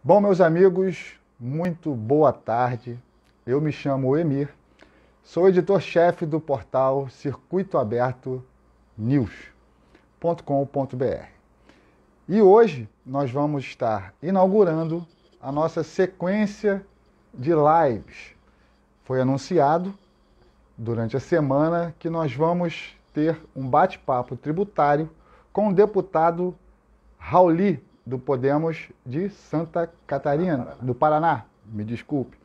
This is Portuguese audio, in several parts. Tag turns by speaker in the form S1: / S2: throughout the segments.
S1: Bom, meus amigos, muito boa tarde. Eu me chamo Emir, sou editor-chefe do portal Circuito Aberto News.com.br. E hoje nós vamos estar inaugurando a nossa sequência de lives. Foi anunciado durante a semana que nós vamos ter um bate-papo tributário com o deputado Rauli, do Podemos de Santa Catarina, do Paraná, me desculpe.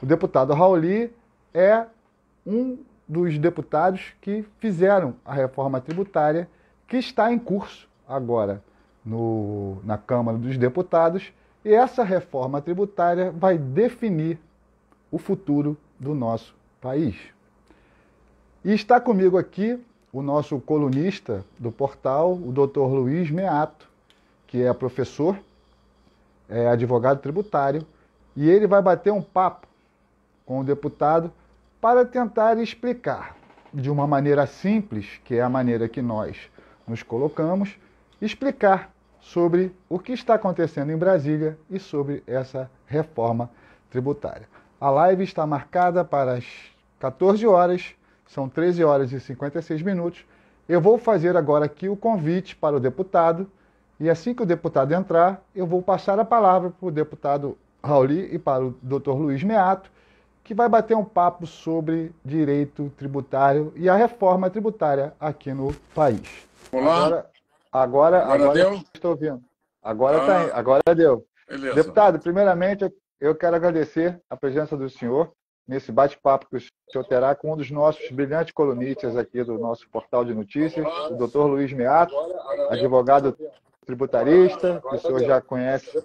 S1: O deputado Rauli é um dos deputados que fizeram a reforma tributária que está em curso agora na Câmara dos Deputados, e essa reforma tributária vai definir o futuro do nosso país. E está comigo aqui o nosso colunista do portal, o Dr. Luiz Meato, que é professor, é advogado tributário, e ele vai bater um papo com o deputado para tentar explicar de uma maneira simples, que é a maneira que nós nos colocamos, explicar sobre o que está acontecendo em Brasília e sobre essa reforma tributária. A live está marcada para as 14 horas, são 13 horas e 56 minutos. Eu vou fazer agora aqui o convite para o deputado, e assim que o deputado entrar, eu vou passar a palavra para o deputado Rauli e para o Dr. Luiz Meato, que vai bater um papo sobre direito tributário e a reforma tributária aqui no país.
S2: Olá.
S1: Agora
S2: Deu?
S1: Estou ouvindo. Agora deu.
S2: Beleza.
S1: Deputado, primeiramente, eu quero agradecer a presença do senhor nesse bate-papo que o senhor terá com um dos nossos brilhantes colunistas aqui do nosso portal de notícias, o Dr. Luiz Meato, advogado tributarista, que o senhor já conhece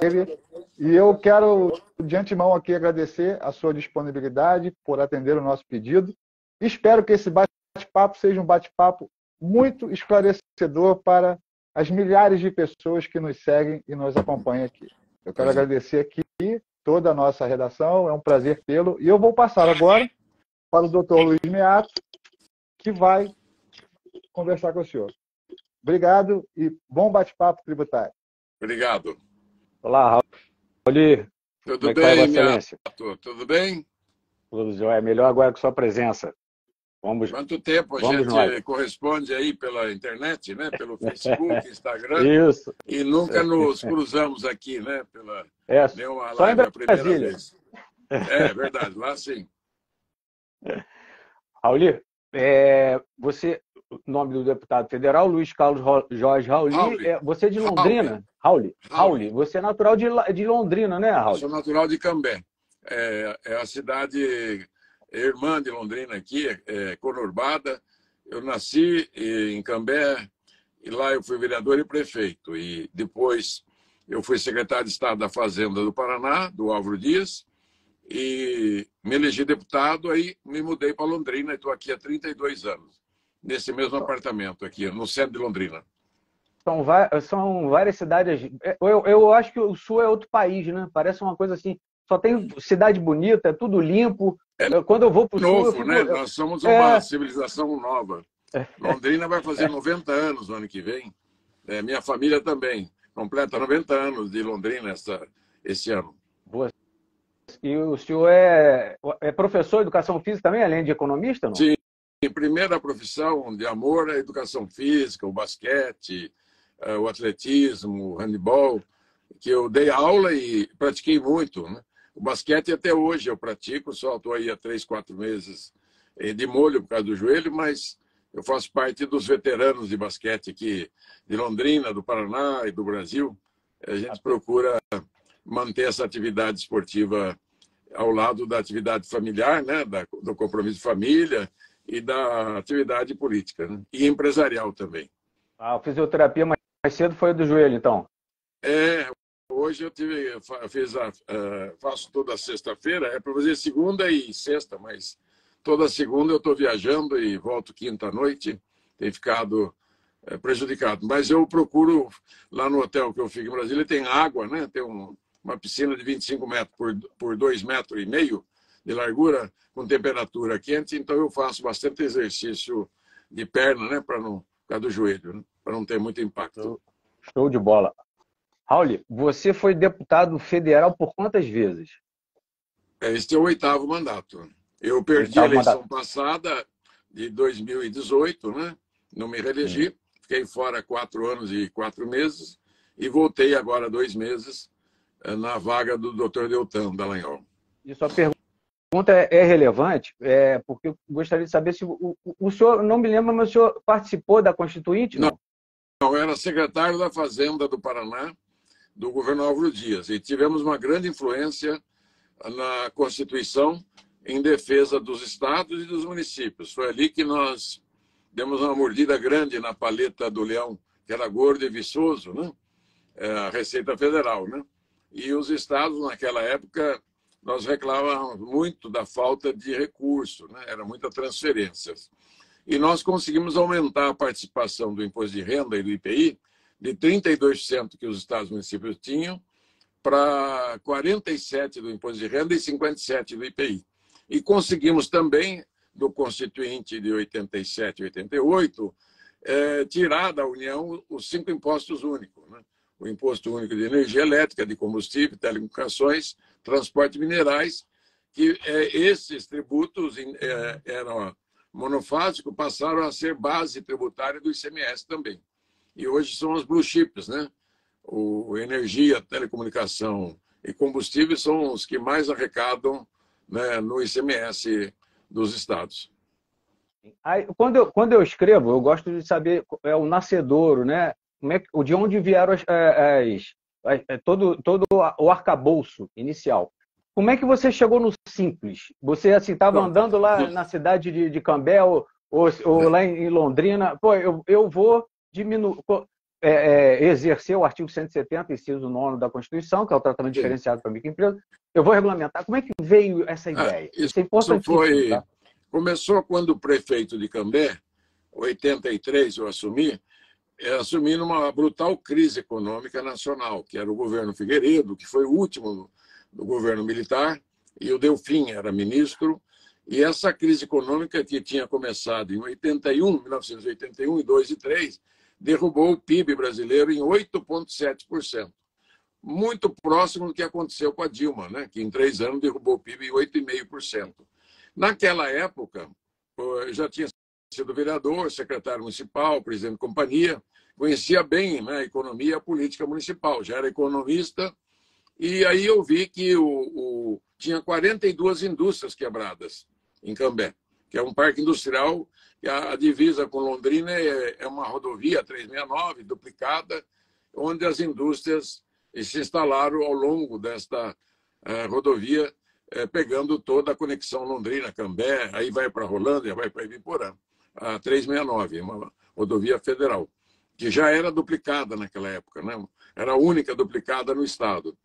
S1: ele. E eu quero, de antemão, aqui agradecer a sua disponibilidade por atender o nosso pedido. Espero que esse bate-papo seja um bate-papo muito esclarecedor para as milhares de pessoas que nos seguem e nos acompanham aqui. Eu quero agradecer aqui toda a nossa redação, é um prazer tê-lo. E eu vou passar agora para o Dr. Luiz Meato, que vai conversar com o senhor. Obrigado e bom bate-papo tributário.
S2: Obrigado.
S3: Olá, Rauli.
S2: Tudo
S3: Como é que vai,
S2: bem,
S3: Vossa Excelência?
S2: Tudo bem?
S3: Tudo jóia. Melhor agora com sua presença.
S2: Quanto tempo a
S3: vamos
S2: gente
S3: nós.
S2: Corresponde aí pela internet, né? Pelo Facebook, Instagram.
S3: Isso.
S2: E nunca nos cruzamos aqui, né? Pela nenhuma
S3: Só em
S2: live a primeira
S3: Brasília.
S2: vez. É verdade, lá sim.
S3: Rauli, você, o nome do deputado federal, Luiz Carlos Jorge Rauli, você é de Londrina? Rauli. Você é natural de Londrina, né, Rauli?
S2: Eu sou natural de Cambé. É a cidade irmã de Londrina aqui, conurbada. Eu nasci em Cambé e lá eu fui vereador e prefeito. E depois eu fui secretário de Estado da Fazenda do Paraná, do Álvaro Dias, e me elegi deputado, aí me mudei para Londrina e estou aqui há 32 anos, nesse mesmo apartamento aqui, no centro de Londrina.
S3: São várias cidades. Eu acho que o Sul é outro país, né? Parece uma coisa assim. Só tem cidade bonita, é tudo limpo. Quando eu vou para o Sul...
S2: Novo, né? Nós somos uma civilização nova. Londrina vai fazer 90 anos no ano que vem. Minha família também completa 90 anos de Londrina esse ano.
S3: Boa. E o senhor é professor de educação física também, além de economista, não?
S2: Sim. Primeira profissão de amor é a educação física, o basquete, o atletismo, o handebol, que eu dei aula e pratiquei muito, né? O basquete até hoje eu pratico, só estou aí há 3, 4 meses de molho por causa do joelho, mas eu faço parte dos veteranos de basquete aqui de Londrina, do Paraná e do Brasil. A gente procura manter essa atividade esportiva ao lado da atividade familiar, né? Do compromisso de família e da atividade política, né? E empresarial também.
S3: A fisioterapia mais cedo foi do joelho, então?
S2: Hoje faço toda sexta-feira, é para fazer segunda e sexta, mas toda segunda eu estou viajando e volto quinta à noite, tem ficado prejudicado. Mas eu procuro, lá no hotel que eu fico em Brasília, tem água, né? Tem uma piscina de 25 metros por 2,5 metros de largura, com temperatura quente, então eu faço bastante exercício de perna, né? Por causa do joelho, né? Para não ter muito impacto.
S3: Show de bola. Raul, você foi deputado federal por quantas vezes?
S2: Este é o 8º mandato. Eu perdi a
S3: Oitavo
S2: eleição
S3: mandato.
S2: passada, de 2018, né? Não me
S3: Sim.
S2: reelegi, fiquei fora 4 anos e 4 meses e voltei agora 2 meses na vaga do Dr. Deltan Dallagnol.
S3: E sua pergunta é relevante, porque eu gostaria de saber se o senhor, não me lembro, mas o senhor participou da Constituinte,
S2: Não,
S3: não?
S2: eu era secretário da Fazenda do Paraná, do governo Álvaro Dias, e tivemos uma grande influência na Constituição em defesa dos estados e dos municípios. Foi ali que nós demos uma mordida grande na paleta do leão, que era gordo e viçoso, né? A Receita Federal, né? E os estados, naquela época, nós reclamávamos muito da falta de recurso, né? Era muita transferência. E nós conseguimos aumentar a participação do imposto de renda e do IPI de 32% que os estados e municípios tinham para 47% do imposto de renda e 57% do IPI. E conseguimos também, do Constituinte de 87 e 88, tirar da União os 5 impostos únicos, né? O Imposto Único de Energia Elétrica, de Combustível, Telecomunicações, Transporte e Minerais, que esses tributos eram monofásicos, passaram a ser base tributária do ICMS também. E hoje são as blue chips, né? O energia, telecomunicação e combustível são os que mais arrecadam, né, no ICMS dos estados.
S3: Aí, quando eu escrevo, eu gosto de saber o nascedouro, né? De onde vieram todo o arcabouço inicial. Como é que você chegou no Simples? Você assim estava andando lá na cidade de Cambé ou lá em Londrina? Pô, eu vou exercer o artigo 170, inciso 9 da Constituição, que é o tratamento diferenciado para microempresa. Eu vou regulamentar. Como é que veio essa ideia?
S2: Isso
S3: é importantíssimo, tá?
S2: Começou quando o prefeito de Cambé, em 83, eu assumi numa brutal crise econômica nacional, que era o governo Figueiredo, que foi o último do governo militar, e o Delfim era ministro, e essa crise econômica que tinha começado em 1981, em 2 e 3, derrubou o PIB brasileiro em 8,7%. Muito próximo do que aconteceu com a Dilma, né? Que em 3 anos derrubou o PIB em 8,5%. Naquela época, eu já tinha sido vereador, secretário municipal, presidente de companhia, conhecia bem, né, a economia e a política municipal, já era economista, e aí eu vi que tinha 42 indústrias quebradas em Cambé, que é um parque industrial, que a divisa com Londrina é uma rodovia 369, duplicada, onde as indústrias se instalaram ao longo desta rodovia, pegando toda a conexão Londrina-Cambé, aí vai para Rolândia, vai para Ibiporã. A 369, uma rodovia federal, que já era duplicada naquela época, né? Era a única duplicada no estado.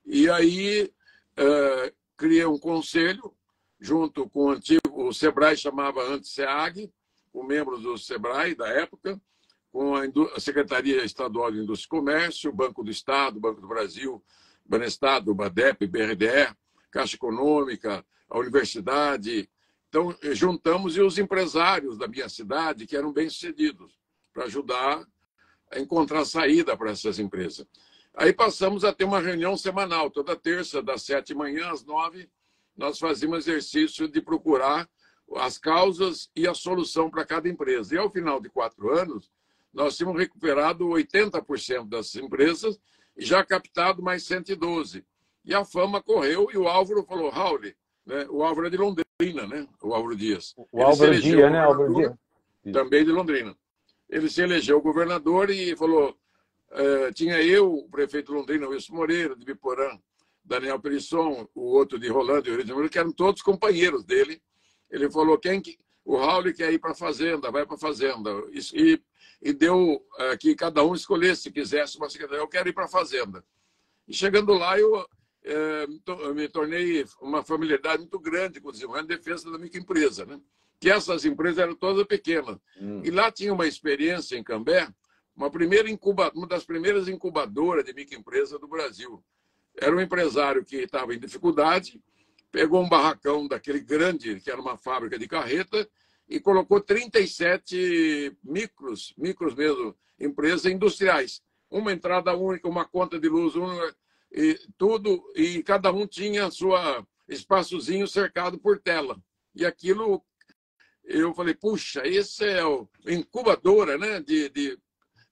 S2: E aí criei um conselho, junto com o antigo, o SEBRAE chamava antes SEAG, com membros do SEBRAE da época, com a Secretaria Estadual de Indústria e Comércio, Banco do Estado, Banco do Brasil, Banestado, BADEP, BRDE, Caixa Econômica, a Universidade. Então, juntamos e os empresários da minha cidade, que eram bem-sucedidos, para ajudar a encontrar saída para essas empresas. Aí passamos a ter uma reunião semanal, toda terça, das 7h às 9h, nós fazíamos exercício de procurar as causas e a solução para cada empresa. E ao final de 4 anos, nós tínhamos recuperado 80% das empresas e já captado mais 112. E a fama correu e o Álvaro falou, Raul, né? O Álvaro é de Londrina, né? O Álvaro Dias.
S3: O Álvaro Dias, né? Álvaro Dias.
S2: Também de Londrina. Ele se elegeu governador e falou, tinha eu, o prefeito de Londrina, Wilson Moreira, de Biporã, Daniel Perisson, o outro de Rolândia, Rio de Janeiro, que eram todos companheiros dele. Ele falou, o Raul quer ir para a fazenda, vai para a fazenda. E deu que cada um escolhesse, se quisesse uma secretaria, eu quero ir para a fazenda. E chegando lá, eu me tornei uma familiaridade muito grande com o desenvolvimento de defesa da microempresa, né? Que essas empresas eram todas pequenas. E lá tinha uma experiência em Cambé, uma das primeiras incubadoras de microempresa do Brasil. Era um empresário que estava em dificuldade, pegou um barracão daquele grande, que era uma fábrica de carreta, e colocou 37 micros mesmo, empresas industriais, uma entrada única, uma conta de luz, e tudo, e cada um tinha sua espaçozinho cercado por tela. E aquilo, eu falei, puxa, esse é o incubadora, né, de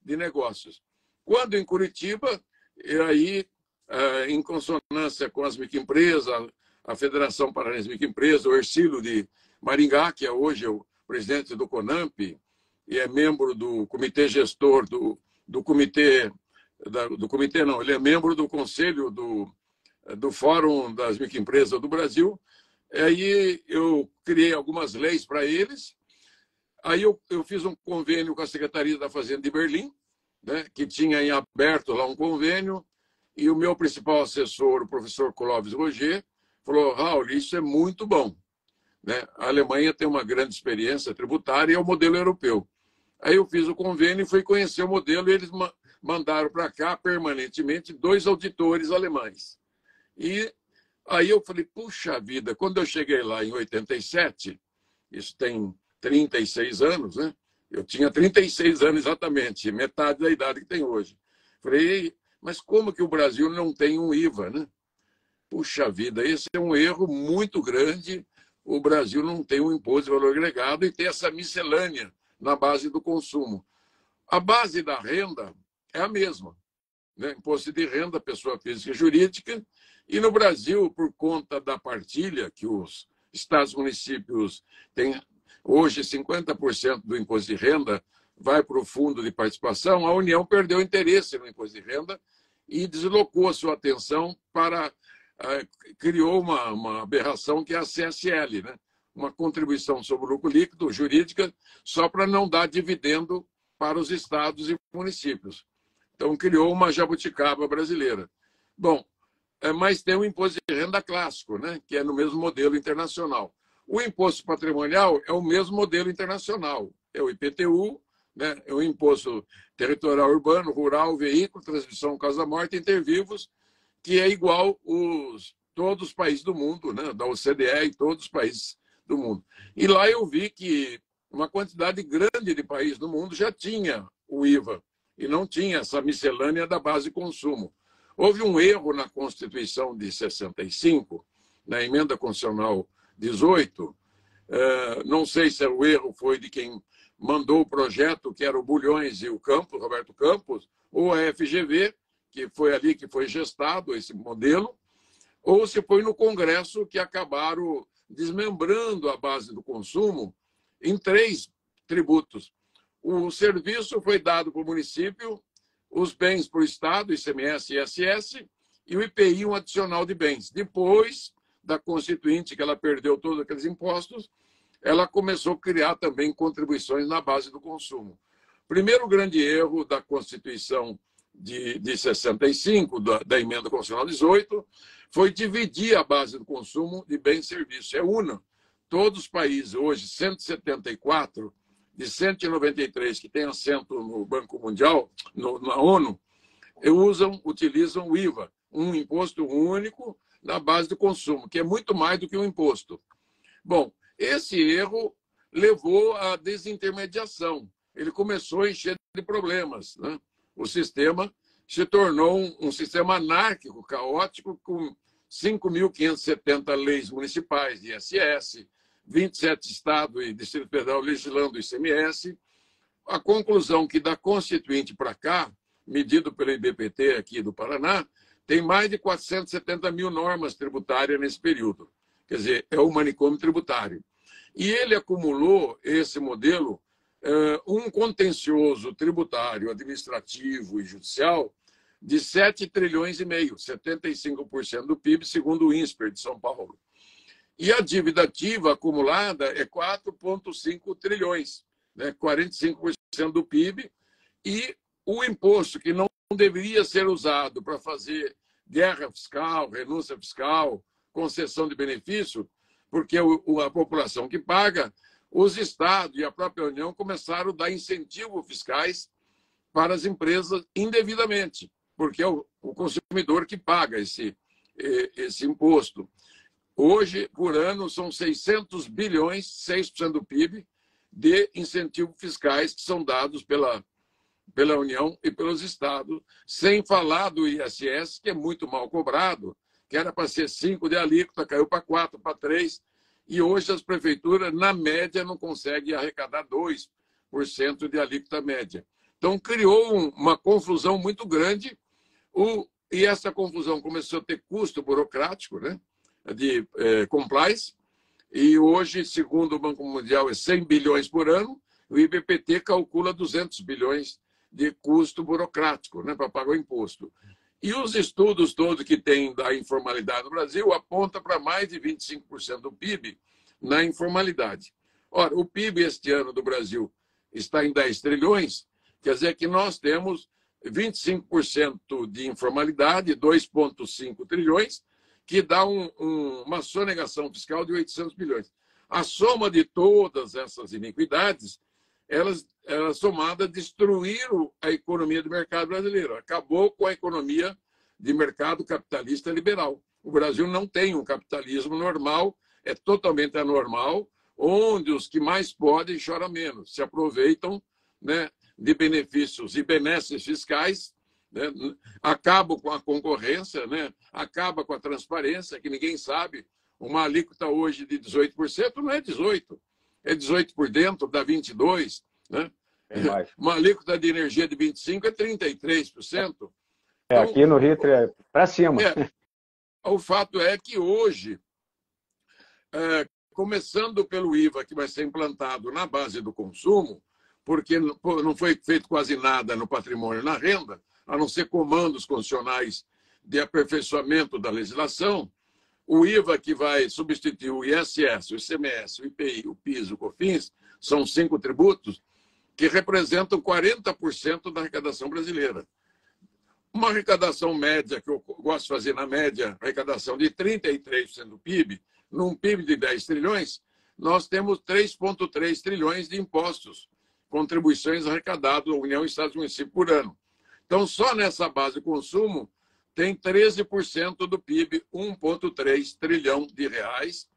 S2: negócios. Quando em Curitiba, e aí, em consonância com as microempresas, a Federação Paranaense de Microempresas, o Hercílio de Maringá, que é hoje o presidente do CONAMP, e é membro do comitê gestor do comitê, não, ele é membro do conselho do Fórum das Microempresas do Brasil. Aí eu criei algumas leis para eles. Aí eu fiz um convênio com a Secretaria da Fazenda de Berlim, né, que tinha em aberto lá um convênio, e o meu principal assessor, o professor Clóvis Roger, falou, Raul, isso é muito bom. Né? A Alemanha tem uma grande experiência tributária e é o modelo europeu. Aí eu fiz o convênio e fui conhecer o modelo e eles mandaram para cá permanentemente 2 auditores alemães. E aí eu falei, puxa vida, quando eu cheguei lá em 87, isso tem 36 anos, né? Eu tinha 36 anos exatamente, metade da idade que tem hoje. Falei, mas como que o Brasil não tem um IVA, né? Puxa vida, esse é um erro muito grande. O Brasil não tem um imposto de valor agregado e tem essa miscelânea na base do consumo. A base da renda é a mesma, né? Imposto de renda, pessoa física e jurídica. E no Brasil, por conta da partilha, que os estados e municípios têm hoje 50% do imposto de renda vai para o fundo de participação, a União perdeu interesse no imposto de renda e deslocou a sua atenção para... criou uma aberração que é a CSL, né? Uma contribuição sobre o lucro líquido, jurídica, só para não dar dividendo para os estados e municípios. Então, criou uma jabuticaba brasileira. Bom, mas tem o imposto de renda clássico, né? Que é no mesmo modelo internacional. O imposto patrimonial é o mesmo modelo internacional. É o IPTU, né? É o imposto territorial urbano, rural, veículo, transmissão, causa-morte, intervivos, que é igual todos os países do mundo, né? Da OCDE e todos os países do mundo. E lá eu vi que uma quantidade grande de países do mundo já tinha o IVA e não tinha essa miscelânea da base de consumo. Houve um erro na Constituição de 65, na Emenda Constitucional 18. Não sei se o erro foi de quem mandou o projeto, que era o Bulhões e o Campos, Roberto Campos, ou a FGV, que foi ali que foi gestado esse modelo, ou se foi no Congresso que acabaram desmembrando a base do consumo em 3 tributos. O serviço foi dado para o município, os bens para o Estado, ICMS e ISS, e o IPI, um adicional de bens. Depois da Constituinte, que ela perdeu todos aqueles impostos, ela começou a criar também contribuições na base do consumo. Primeiro grande erro da Constituição de 65, da Emenda Constitucional 18, foi dividir a base do consumo de bens e serviços. É una. Todos os países, hoje, 174 de 193 que têm assento no Banco Mundial, na ONU, utilizam o IVA, um imposto único na base do consumo, que é muito mais do que um imposto. Bom, esse erro levou à desintermediação. Ele começou a encher de problemas, né? O sistema se tornou um sistema anárquico, caótico, com 5.570 leis municipais de ISS, 27 estados e Distrito Federal legislando o ICMS. A conclusão que da Constituinte para cá, medido pelo IBPT aqui do Paraná, tem mais de 470 mil normas tributárias nesse período. Quer dizer, é o manicômio tributário. E ele acumulou, esse modelo, um contencioso tributário, administrativo e judicial de 7 trilhões e meio, 75% do PIB, segundo o INSPER de São Paulo. E a dívida ativa acumulada é 4,5 trilhões, né? 45% do PIB, e o imposto que não deveria ser usado para fazer guerra fiscal, renúncia fiscal, concessão de benefício, porque a população que paga, os estados e a própria União começaram a dar incentivos fiscais para as empresas indevidamente, porque é o consumidor que paga esse imposto. Hoje, por ano, são 600 bilhões, 6% do PIB, de incentivos fiscais que são dados pela pela União e pelos estados, sem falar do ISS, que é muito mal cobrado, que era para ser 5% de alíquota, caiu para 4%, para 3%, e hoje as prefeituras, na média, não conseguem arrecadar 2% de alíquota média. Então, criou uma confusão muito grande, e essa confusão começou a ter custo burocrático, né, de compliance, e hoje, segundo o Banco Mundial, é 100 bilhões por ano, o IBPT calcula 200 bilhões de custo burocrático, né, para pagar o imposto. E os estudos todos que tem da informalidade no Brasil apontam para mais de 25% do PIB na informalidade. Ora, o PIB este ano do Brasil está em 10 trilhões, quer dizer que nós temos 25% de informalidade, 2,5 trilhões, que dá uma sonegação fiscal de 800 bilhões. A soma de todas essas iniquidades, elas somadas destruíram a economia do mercado brasileiro. Acabou com a economia de mercado capitalista liberal. O Brasil não tem um capitalismo normal, é totalmente anormal, onde os que mais podem choram menos, se aproveitam, né, de benefícios e benesses fiscais, né, acabam com a concorrência, né, acaba com a transparência, que ninguém sabe. Uma alíquota hoje de 18% não é 18%, é 18 por dentro, dá 22%. Né? Uma alíquota de energia de 25% é 33%. Então,
S3: aqui no Rio é para cima.
S2: O fato é que hoje, começando pelo IVA, que vai ser implantado na base do consumo, porque não foi feito quase nada no patrimônio e na renda, a não ser comandos constitucionais de aperfeiçoamento da legislação, o IVA que vai substituir o ISS, o ICMS, o IPI, o PIS, o COFINS, são 5 tributos que representam 40% da arrecadação brasileira. Uma arrecadação média, que eu gosto de fazer na média, arrecadação de 33% do PIB, num PIB de 10 trilhões, nós temos 3,3 trilhões de impostos, contribuições arrecadadas da União, Estados e Municípios por ano. Então, só nessa base de consumo, tem 13% do PIB, 1,3 trilhão de reais,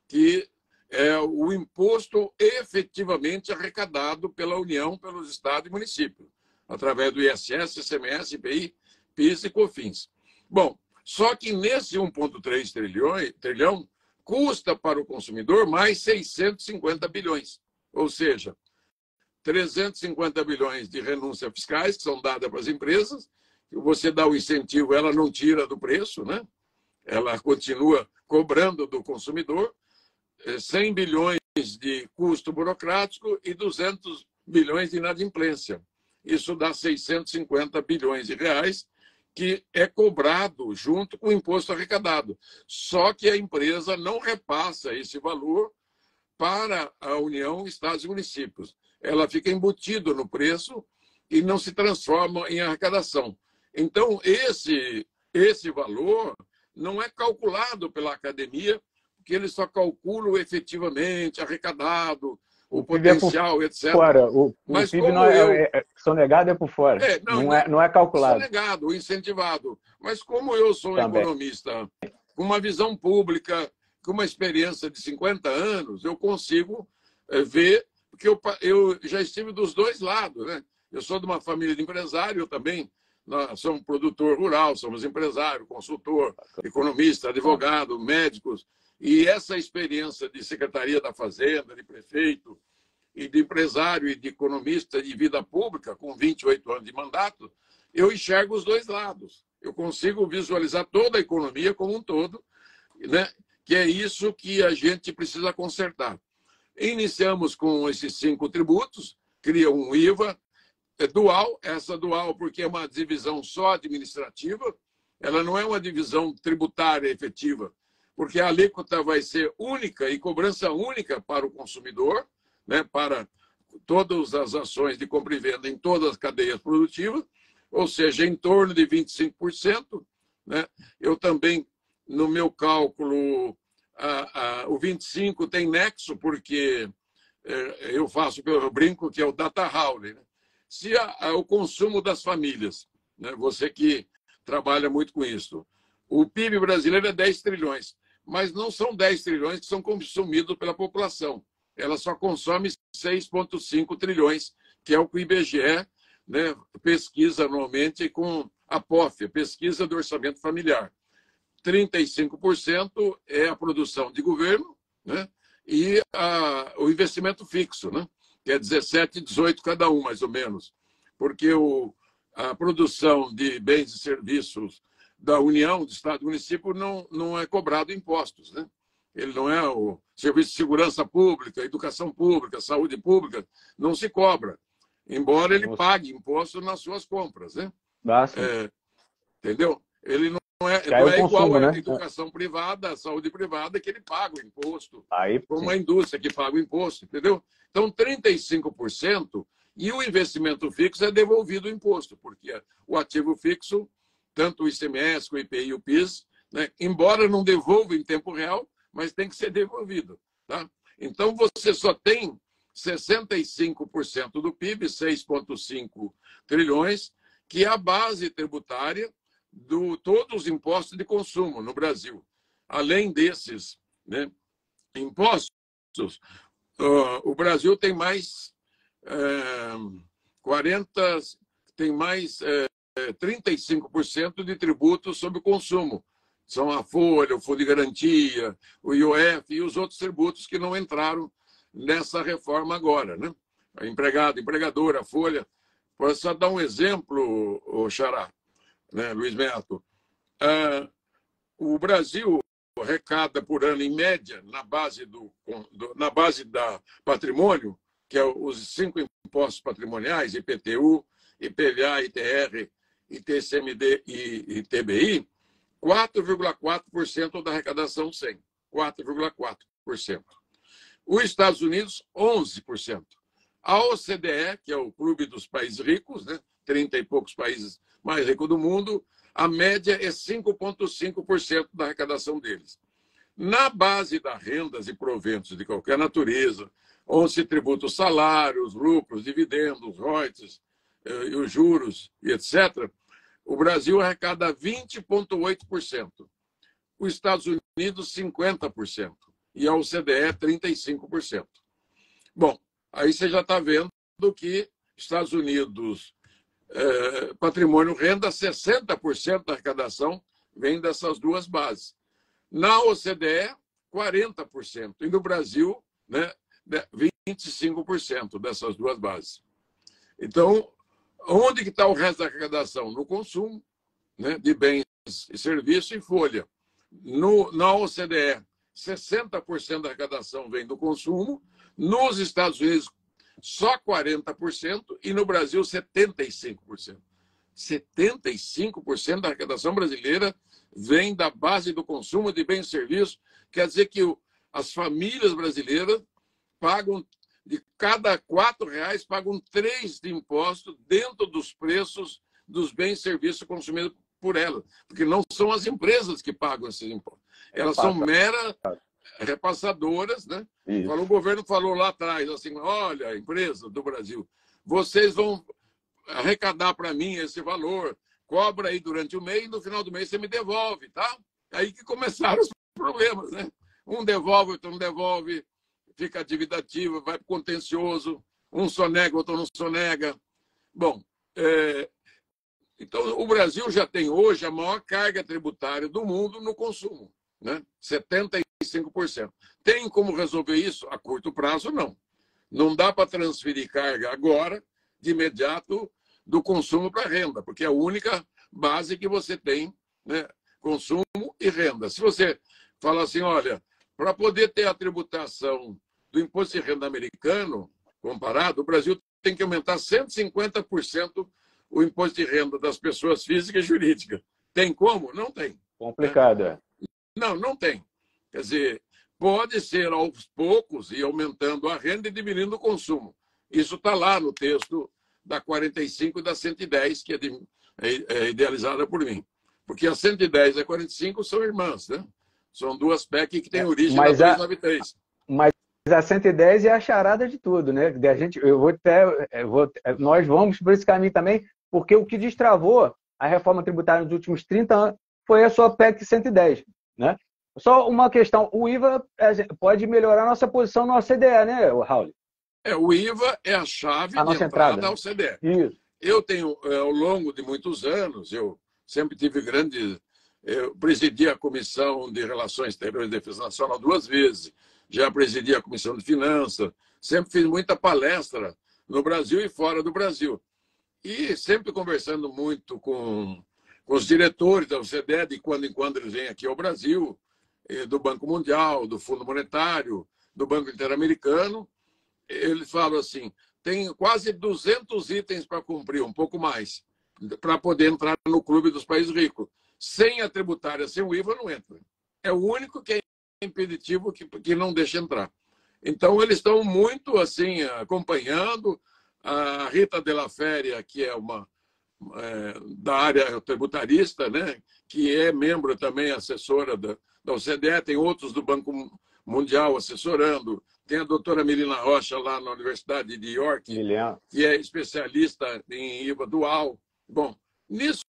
S2: que é o imposto efetivamente arrecadado pela União, pelos estados e municípios, através do ISS, ICMS, IPI, PIS e COFINS. Bom, só que nesse 1,3 trilhão, custa para o consumidor mais 650 bilhões, ou seja, 350 bilhões de renúncias fiscais que são dadas para as empresas, você dá o incentivo, ela não tira do preço, né? Ela continua cobrando do consumidor, 100 bilhões de custo burocrático e 200 bilhões de inadimplência. Isso dá 650 bilhões de reais, que é cobrado junto com o imposto arrecadado. Só que a empresa não repassa esse valor para a União, estados e municípios. Ela fica embutida no preço e não se transforma em arrecadação. Então, esse valor não é calculado pela academia, porque eles só calculam efetivamente arrecadado, o potencial, etc.
S3: Fora. O PIB não sonegado é por fora. Não é calculado.
S2: Sonegado, incentivado. Mas como eu sou um economista com uma visão pública, com uma experiência de 50 anos, eu consigo ver, porque eu já estive dos dois lados, né? Eu sou de uma família de empresário, eu também somos produtor rural, somos empresário, consultor, economista, advogado, médicos. E essa experiência de Secretaria da Fazenda, de prefeito, e de empresário e de economista de vida pública, com 28 anos de mandato, eu enxergo os dois lados. Eu consigo visualizar toda a economia como um todo, né? Que é isso que a gente precisa consertar. Iniciamos com esses 5 tributos, cria um IVA dual, essa dual porque é uma divisão só administrativa, ela não é uma divisão tributária efetiva, porque a alíquota vai ser única e cobrança única para o consumidor, né, para todas as ações de compra e venda em todas as cadeias produtivas, ou seja, em torno de 25%. Né? Eu também, no meu cálculo, o 25% tem nexo, porque eu brinco que é o data howling, né? Se o consumo das famílias, né, você que trabalha muito com isso, o PIB brasileiro é 10 trilhões, mas não são 10 trilhões que são consumidos pela população. Ela só consome 6,5 trilhões, que é o que o IBGE né, pesquisa anualmente com a POF, Pesquisa do Orçamento Familiar. 35% é a produção de governo, né, e o investimento fixo, né, que é 17, 18 cada um, mais ou menos. Porque a produção de bens e serviços da União, do Estado e do município, não é cobrado impostos, né? Ele não é o serviço de segurança pública, educação pública, saúde pública, não se cobra, embora ele pague imposto nas suas compras, né? Entendeu? Ele não é igual à educação privada, à saúde privada, que ele paga o imposto, como a indústria que paga o imposto, entendeu? Então, 35%, e o investimento fixo é devolvido o imposto, porque o ativo fixo, tanto o ICMS, o IPI e o PIS, né, embora não devolva em tempo real, mas tem que ser devolvido. Tá? Então, você só tem 65% do PIB, 6,5 trilhões, que é a base tributária de todos os impostos de consumo no Brasil. Além desses, né, impostos, o Brasil tem mais 35% de tributos sobre o consumo. São a folha, o fundo de garantia, o IOF e os outros tributos que não entraram nessa reforma agora, né? A empregado, empregadora, a folha. Vou só dar um exemplo, Xará, né, Luiz Neto. O Brasil arrecada por ano, em média, na base da patrimônio, que é os 5 impostos patrimoniais, IPTU, IPVA, ITR, ITCMD e ITBI, 4,4% da arrecadação 100. 4,4%. Os Estados Unidos, 11%. A OCDE, que é o clube dos países ricos, né, 30 e poucos países mais ricos do mundo, a média é 5,5% da arrecadação deles. Na base das rendas e proventos de qualquer natureza, onde se tributa os salários, lucros, dividendos, royalties, e os juros, e etc., o Brasil arrecada 20,8%. Os Estados Unidos, 50%. E a OCDE, 35%. Bom, aí você já está vendo que Estados Unidos, patrimônio renda, 60% da arrecadação vem dessas duas bases. Na OCDE, 40%. E no Brasil, né, 25% dessas duas bases. Então, onde que está o resto da arrecadação? No consumo, né, de bens e serviços e folha. Na OCDE, 60% da arrecadação vem do consumo. Nos Estados Unidos, só 40%. E no Brasil, 75%. 75% da arrecadação brasileira vem da base do consumo de bens e serviços. Quer dizer que as famílias brasileiras pagam, de cada R$4, pagam 3 de imposto dentro dos preços dos bens e serviços consumidos por elas. Porque não são as empresas que pagam esses impostos. Elas são meras repassadoras, né? O governo falou lá atrás, assim, olha, empresa do Brasil, vocês vão arrecadar para mim esse valor, cobra aí durante o mês, e no final do mês você me devolve, tá? Aí que começaram os problemas, né? Um devolve, outro não devolve, fica a dívida ativa, vai para o contencioso, um sonega, outro não sonega. Bom, então o Brasil já tem hoje a maior carga tributária do mundo no consumo, né? 75%. Tem como resolver isso? A curto prazo, não. Não dá para transferir carga agora, de imediato, do consumo para a renda, porque é a única base que você tem, né? Consumo e renda. Se você fala assim, olha, para poder ter a tributação do imposto de renda americano, comparado, o Brasil tem que aumentar 150% o imposto de renda das pessoas físicas e jurídicas. Tem como? Não tem.
S3: Complicado, é.
S2: Não tem. Quer dizer, pode ser aos poucos e aumentando a renda e diminuindo o consumo. Isso está lá no texto da 45 e da 110, que é idealizada por mim. Porque a 110 e a 45 são irmãs, né? São duas PEC que têm origem na 293.
S3: Mas a 110 é a charada de tudo, né? Nós vamos por esse caminho também, porque o que destravou a reforma tributária nos últimos 30 anos foi a sua PEC 110, né? Só uma questão, o IVA pode melhorar a nossa posição no OCDE, né, Raul?
S2: O IVA é a chave de entrada ao OCDE.
S3: Isso.
S2: Eu tenho, ao longo de muitos anos, eu sempre tive grande... Eu presidi a Comissão de Relações Exteriores e Defesa Nacional 2 vezes, já presidi a Comissão de Finanças, sempre fiz muita palestra no Brasil e fora do Brasil. E sempre conversando muito com os diretores da OCDE, de quando em quando eles vêm aqui ao Brasil, do Banco Mundial, do Fundo Monetário, do Banco Interamericano, eles falam assim, tem quase 200 itens para cumprir, um pouco mais, para poder entrar no clube dos países ricos. Sem a tributária, sem o IVA, não entra. É o único que é impeditivo que não deixa entrar. Então, eles estão muito assim acompanhando. A Rita Della Féria, que é da área tributarista, né? Que é membro também, assessora da OCDE, tem outros do Banco Mundial assessorando, tem a doutora Melina Rocha lá na Universidade de York, que é especialista em IVA dual. Bom, nisso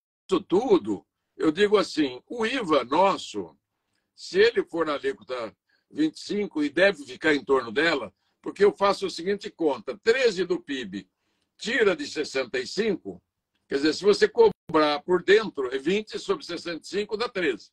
S2: tudo, eu digo assim, o IVA nosso, se ele for na alíquota 25 e deve ficar em torno dela, porque eu faço a seguinte conta, 13 do PIB tira de 65, quer dizer, se você cobrar por dentro, é 20 sobre 65 dá 13.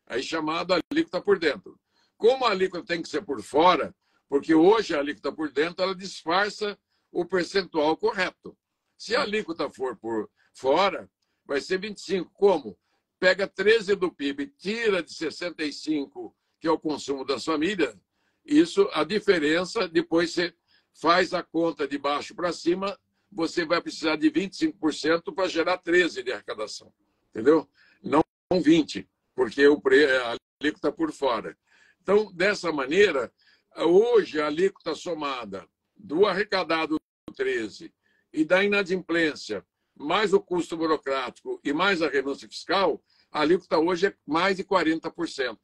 S2: Aí chamado alíquota por dentro. Como a alíquota tem que ser por fora, porque hoje a alíquota por dentro ela disfarça o percentual correto. Se a alíquota for por fora, vai ser 25. Como? Pega 13 do PIB, tira de 65, que é o consumo das famílias, isso, a diferença, depois você faz a conta de baixo para cima, você vai precisar de 25% para gerar 13 de arrecadação. Entendeu? Não 20, porque a alíquota por fora. Então, dessa maneira, hoje a alíquota somada do arrecadado 13 e da inadimplência, mais o custo burocrático e mais a renúncia fiscal, a alíquota hoje é mais de 40%.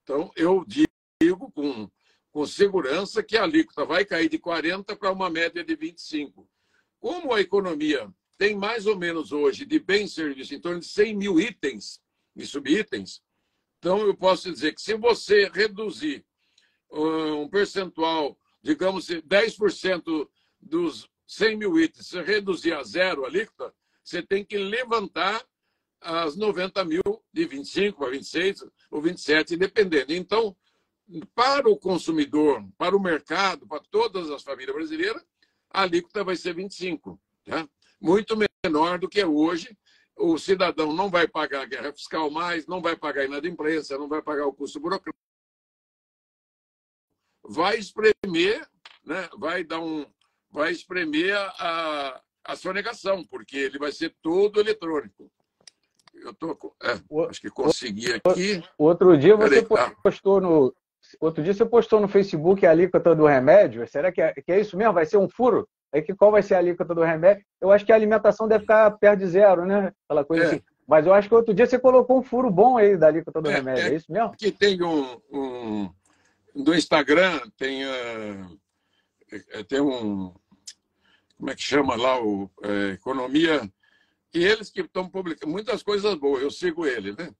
S2: Então, eu digo com segurança que a alíquota vai cair de 40% para uma média de 25%. Como a economia tem mais ou menos hoje de bens e serviços em torno de 100 mil itens e subitens, então eu posso dizer que se você reduzir um percentual, digamos, 10% dos 100 mil itens, se reduzir a zero a alíquota, você tem que levantar as 90 mil de 25 para 26 ou 27, dependendo. Então, para o consumidor, para o mercado, para todas as famílias brasileiras, a alíquota vai ser 25, tá? Muito menor do que é hoje. O cidadão não vai pagar a guerra fiscal mais, não vai pagar a inadimplência, não vai pagar o custo burocrático. Vai espremer, né? Vai espremer a sonegação, porque ele vai ser todo eletrônico. Eu acho que consegui aqui.
S3: Outro dia você postou no Facebook a alíquota do remédio. Será que é isso mesmo? Vai ser um furo? Qual vai ser a alíquota do remédio? Eu acho que a alimentação deve ficar perto de zero, né? Aquela coisa assim. Mas eu acho que outro dia você colocou um furo bom aí da alíquota do remédio. É isso mesmo?
S2: Aqui tem do Instagram, tem um... Como é que chama lá? Economia... E eles que estão publicando muitas coisas boas, eu sigo ele, né?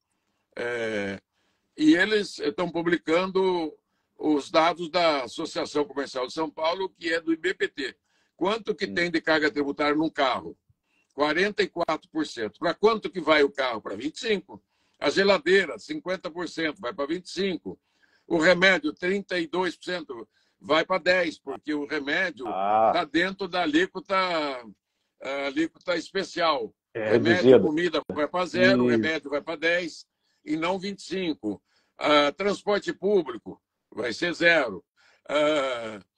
S2: E eles estão publicando os dados da Associação Comercial de São Paulo, que é do IBPT. Quanto que tem de carga tributária num carro? 44%. Para quanto que vai o carro? Para 25%. A geladeira, 50%, vai para 25%. O remédio, 32%, vai para 10%, porque o remédio está dentro da alíquota especial. Remédio e comida vai para 0%, remédio vai para 10% e não 25%. Transporte público vai ser 0%.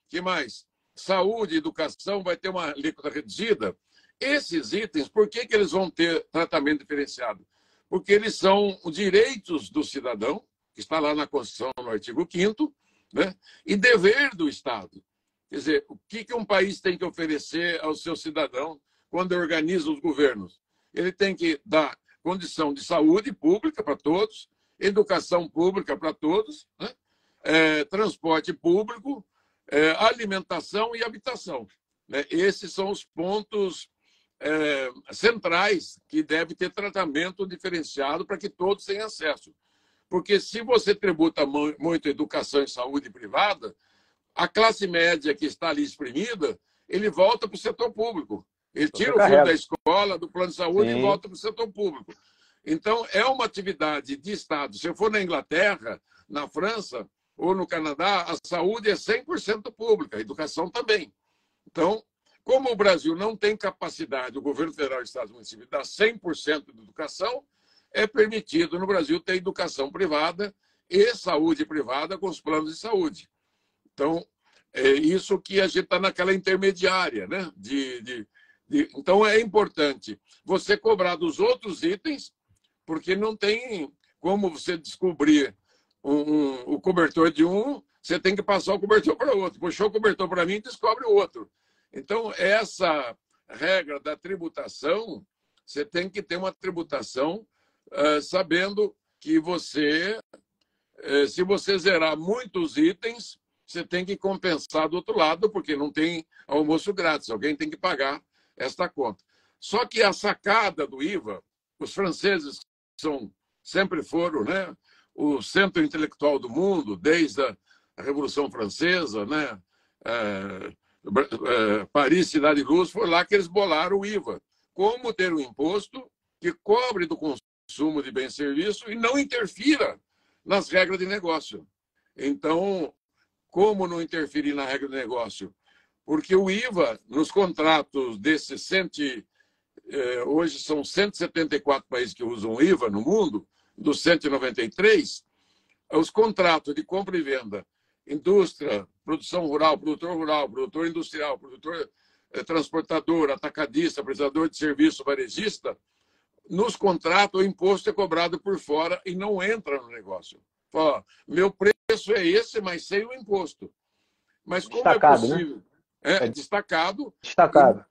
S2: Que mais? Saúde e educação vai ter uma alíquota reduzida. Esses itens, por que eles vão ter tratamento diferenciado? Porque eles são os direitos do cidadão, que está lá na Constituição, no artigo 5º, né? E dever do Estado. Quer dizer, o que um país tem que oferecer ao seu cidadão quando organiza os governos? Ele tem que dar condição de saúde pública para todos, educação pública para todos, né? Transporte público, alimentação e habitação. Né? Esses são os pontos centrais que devem ter tratamento diferenciado para que todos tenham acesso. Porque se você tributa muito educação e saúde privada, a classe média que está ali exprimida, ele volta para o setor público. Ele tira o filho da escola, do plano de saúde e volta para o setor público. Então, é uma atividade de Estado. Se eu for na Inglaterra, na França ou no Canadá, a saúde é 100% pública, a educação também. Então, como o Brasil não tem capacidade, o governo federal e o Estado municipal, de dar 100% de educação, é permitido no Brasil ter educação privada e saúde privada com os planos de saúde. Então, é isso que a gente está naquela intermediária, né? Então, é importante você cobrar dos outros itens, porque não tem como você descobrir o cobertor de um, você tem que passar o cobertor para o outro. Puxou o cobertor para mim, descobre o outro. Então, essa regra da tributação, você tem que ter uma tributação sabendo que você, se você zerar muitos itens, você tem que compensar do outro lado, porque não tem almoço grátis, alguém tem que pagar esta conta. Só que a sacada do IVA, os franceses sempre foram, né, o centro intelectual do mundo, desde a Revolução Francesa, né, Paris, Cidade de Luz, foi lá que eles bolaram o IVA. Como ter um imposto que cobre do consumo de bens e serviços e não interfira nas regras de negócio. Então, como não interferir na regra de negócio? Porque o IVA, nos contratos desses hoje são 174 países que usam IVA no mundo, dos 193, os contratos de compra e venda, indústria, produção rural, produtor industrial, produtor transportador, atacadista, prestador de serviço, varejista, nos contratos o imposto é cobrado por fora e não entra no negócio. Fala, meu preço é esse, mas sem o imposto. Mas como
S3: destacado,
S2: é possível? Né? É destacado.
S3: Destacado.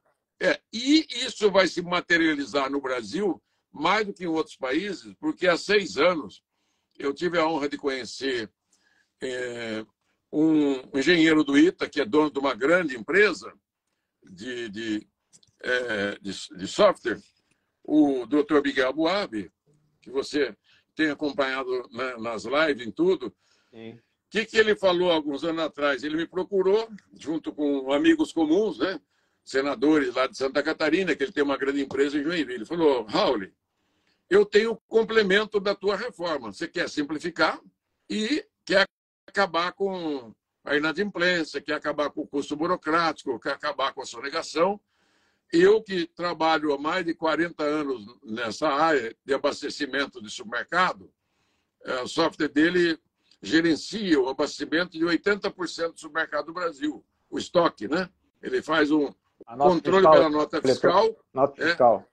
S2: E isso vai se materializar no Brasil mais do que em outros países, porque há 6 anos eu tive a honra de conhecer um engenheiro do ITA, que é dono de uma grande empresa de software, o Dr. Miguel Boab, que você tem acompanhado, né, nas lives, em tudo. O que ele falou alguns anos atrás? Ele me procurou, junto com amigos comuns, né, senadores lá de Santa Catarina, que ele tem uma grande empresa em Joinville. Ele falou, Raul, eu tenho o complemento da tua reforma. Você quer simplificar e quer acabar com a inadimplência, quer acabar com o custo burocrático, quer acabar com a sonegação. Eu, que trabalho há mais de 40 anos nessa área de abastecimento de supermercado, o software dele gerencia o abastecimento de 80% do supermercado do Brasil, o estoque, né? Ele faz um controle pela nota fiscal.
S3: Nota fiscal.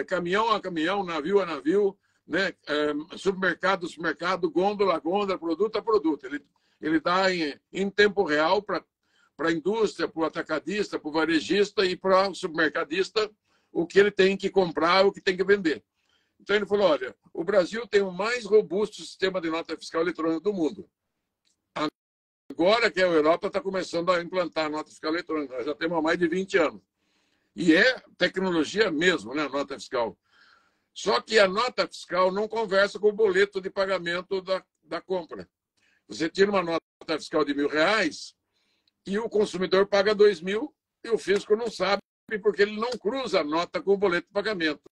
S2: Caminhão a caminhão, navio a navio, né? Supermercado a supermercado, gôndola a gôndola, produto a produto. Ele dá em tempo real para a indústria, para o atacadista, para o varejista e para o supermercadista o que ele tem que comprar, o que tem que vender. Então ele falou, olha, o Brasil tem o mais robusto sistema de nota fiscal eletrônica do mundo. Agora que a Europa está começando a implantar a nota fiscal eletrônica, nós já temos há mais de 20 anos. E é tecnologia mesmo, né, a nota fiscal. Só que a nota fiscal não conversa com o boleto de pagamento da compra. Você tira uma nota fiscal de R$1.000 e o consumidor paga 2.000 e o fisco não sabe porque ele não cruza a nota com o boleto de pagamento.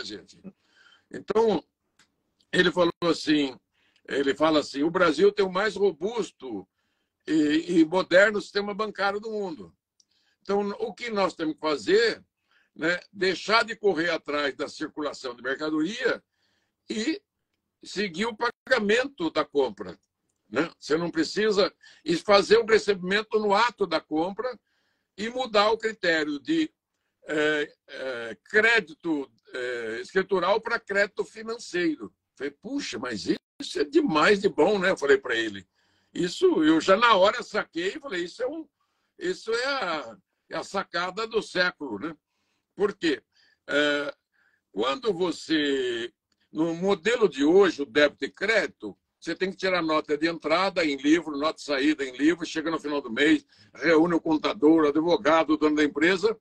S2: Gente. Então, ele fala assim, o Brasil tem o mais robusto e moderno sistema bancário do mundo. Então, o que nós temos que fazer, né, deixar de correr atrás da circulação de mercadoria e seguir o pagamento da compra. Né? Você não precisa fazer o recebimento no ato da compra e mudar o critério de crédito escritural para crédito financeiro. Falei, puxa, mas isso é demais de bom, né? Eu falei para ele. Isso, eu já na hora saquei e falei, isso é a sacada do século, né? Por quê? Quando você, no modelo de hoje, o débito e crédito, você tem que tirar nota de entrada em livro, nota de saída em livro, chega no final do mês, reúne o contador, o advogado, o dono da empresa,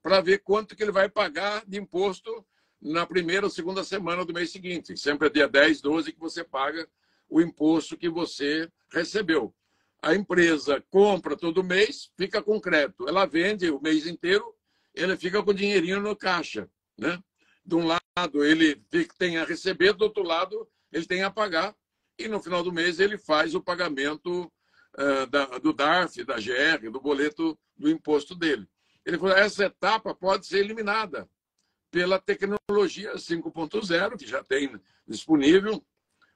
S2: para ver quanto que ele vai pagar de imposto na primeira ou segunda semana do mês seguinte. Sempre é dia 10, 12 que você paga o imposto que você recebeu. A empresa compra todo mês, fica com crédito. Ela vende o mês inteiro, ele fica com dinheirinho no caixa, né? De um lado, ele tem a receber, do outro lado, ele tem a pagar. E no final do mês, ele faz o pagamento do DARF, da GR, do boleto do imposto dele. Ele falou, essa etapa pode ser eliminada pela tecnologia 5.0, que já tem disponível.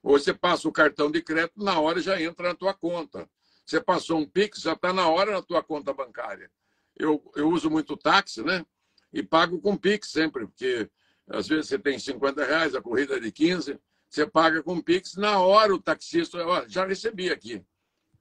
S2: Ou você passa o cartão de crédito, na hora já entra na tua conta. Você passou um Pix, já está na hora na tua conta bancária. Eu uso muito táxi, né? E pago com Pix sempre, porque às vezes você tem R$50, a corrida é de 15, você paga com Pix, na hora o taxista, ó, já recebi aqui.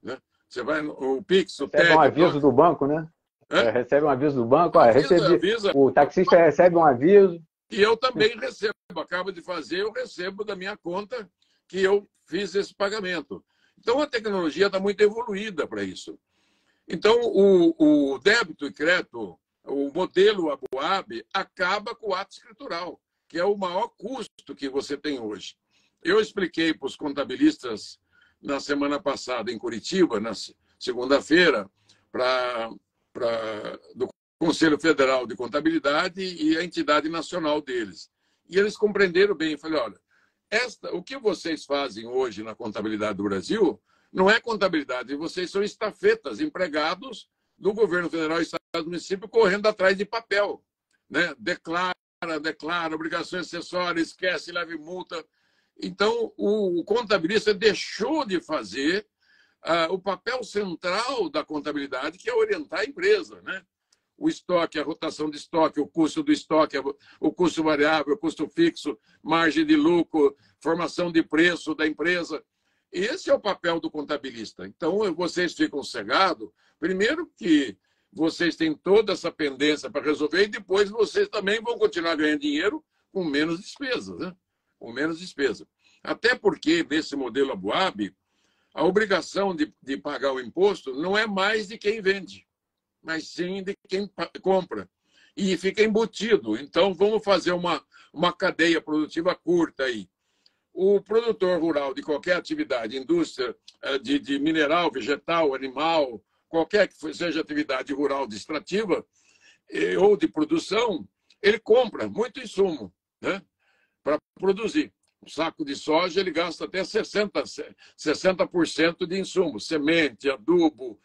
S2: Né? Você vai no Pix, o
S3: recebe
S2: TED...
S3: um aviso do banco, né? Recebe um aviso do banco, ó,
S2: avisa.
S3: O taxista recebe um aviso.
S2: E eu também recebo, acabo de fazer, eu recebo da minha conta que eu fiz esse pagamento. Então, a tecnologia está muito evoluída para isso. Então, o débito e crédito, o modelo Abuab, acaba com o ato escritural, que é o maior custo que você tem hoje. Eu expliquei para os contabilistas na semana passada, em Curitiba, na segunda-feira, do Conselho Federal de Contabilidade e a entidade nacional deles. E eles compreenderam bem. Eu falei, olha, o que vocês fazem hoje na contabilidade do Brasil não é contabilidade, vocês são estafetas, empregados do governo federal e estado do município correndo atrás de papel. Né? Declara, obrigações acessórias, esquece, leve multa. Então, o contabilista deixou de fazer o papel central da contabilidade, que é orientar a empresa. Né? O estoque, a rotação de estoque, o custo do estoque, o custo variável, o custo fixo, margem de lucro, formação de preço da empresa. Esse é o papel do contabilista. Então, vocês ficam cegados. Primeiro que vocês têm toda essa pendência para resolver e depois vocês também vão continuar ganhando dinheiro com menos despesas. Né? Com menos despesa. Até porque, nesse modelo Abuab, a obrigação de pagar o imposto não é mais de quem vende, mas sim de quem compra. E fica embutido. Então, vamos fazer uma cadeia produtiva curta aí. O produtor rural de qualquer atividade, indústria de mineral, vegetal, animal, qualquer que seja atividade rural extrativa ou de produção, ele compra muito insumo, né, para produzir. Um saco de soja ele gasta até 60% de insumo, semente, adubo,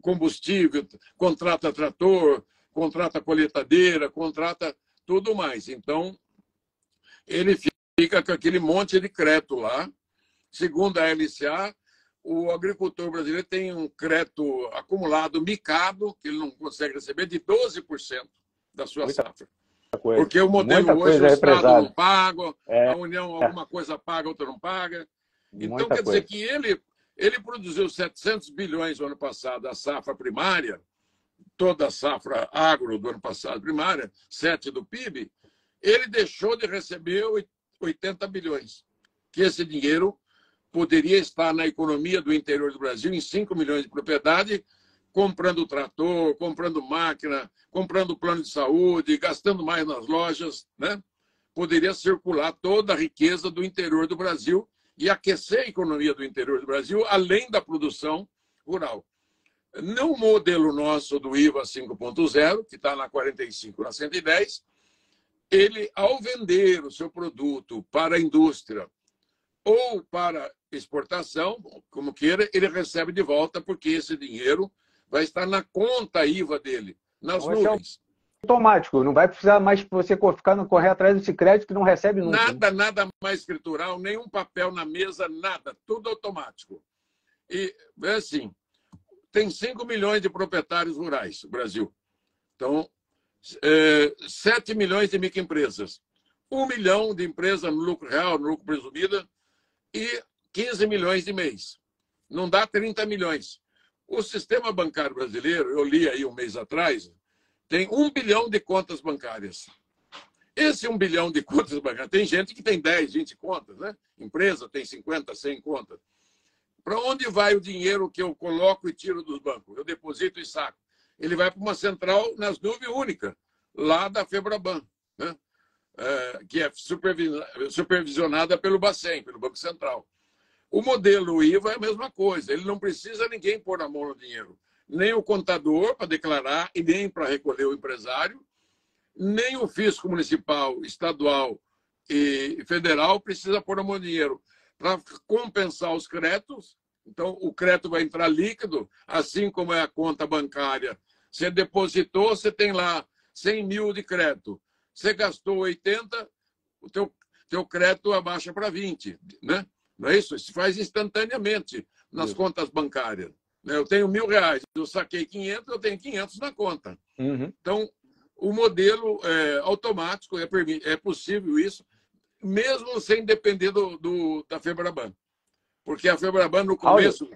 S2: combustível, contrata trator, contrata colheitadeira, contrata tudo mais. Então, ele fica com aquele monte de crédito lá. Segundo a LCA, o agricultor brasileiro tem um crédito acumulado micado, que ele não consegue receber, de 12% da sua safra. Porque o modelo hoje, o Estado não paga, a União alguma coisa paga, outra não paga. Então, quer dizer que ele produziu 700 bilhões no ano passado, a safra primária, toda a safra agro do ano passado primária, 7 do PIB, ele deixou de receber 80 bilhões, que esse dinheiro poderia estar na economia do interior do Brasil, em 5 milhões de propriedade, comprando trator, comprando máquina, comprando plano de saúde, gastando mais nas lojas, né? Poderia circular toda a riqueza do interior do Brasil e aquecer a economia do interior do Brasil, além da produção rural. No modelo nosso do IVA 5.0, que está na 45, na 110, ele, ao vender o seu produto para a indústria ou para exportação, como queira, ele recebe de volta, porque esse dinheiro vai estar na conta IVA dele, nas nuvens.
S3: Automático, não vai precisar mais você ficar correr atrás desse crédito que não recebe nunca.
S2: Nada mais escritural, nenhum papel na mesa, nada, tudo automático. E, é assim, tem 5 milhões de proprietários rurais no Brasil. Então, 7 milhões de microempresas, 1 milhão de empresas no lucro real, no lucro presumido, e 15 milhões de mês. Não dá 30 milhões. O sistema bancário brasileiro, eu li aí um mês atrás, tem 1 bilhão de contas bancárias. Esse 1 bilhão de contas bancárias, tem gente que tem 10, 20 contas, né? Empresa tem 50, 100 contas. Para onde vai o dinheiro que eu coloco e tiro dos bancos? Eu deposito e saco. Ele vai para uma central nas nuvens única, lá da Febraban, né? Que é supervisionada pelo Bacen, pelo Banco Central. O modelo IVA é a mesma coisa, ele não precisa ninguém pôr a mão no dinheiro. Nem o contador para declarar e nem para recolher o empresário, nem o fisco municipal, estadual e federal precisa pôr a mão no dinheiro para compensar os créditos. Então, o crédito vai entrar líquido, assim como é a conta bancária. Você depositou, você tem lá 100 mil de crédito. Você gastou 80, o teu crédito abaixa para 20, né? Não é isso? Isso faz instantaneamente nas contas bancárias. Eu tenho R$1.000, eu saquei 500, eu tenho 500 na conta. Então, o modelo é automático, é possível isso, mesmo sem depender da Febraban. Porque a Febraban, no começo...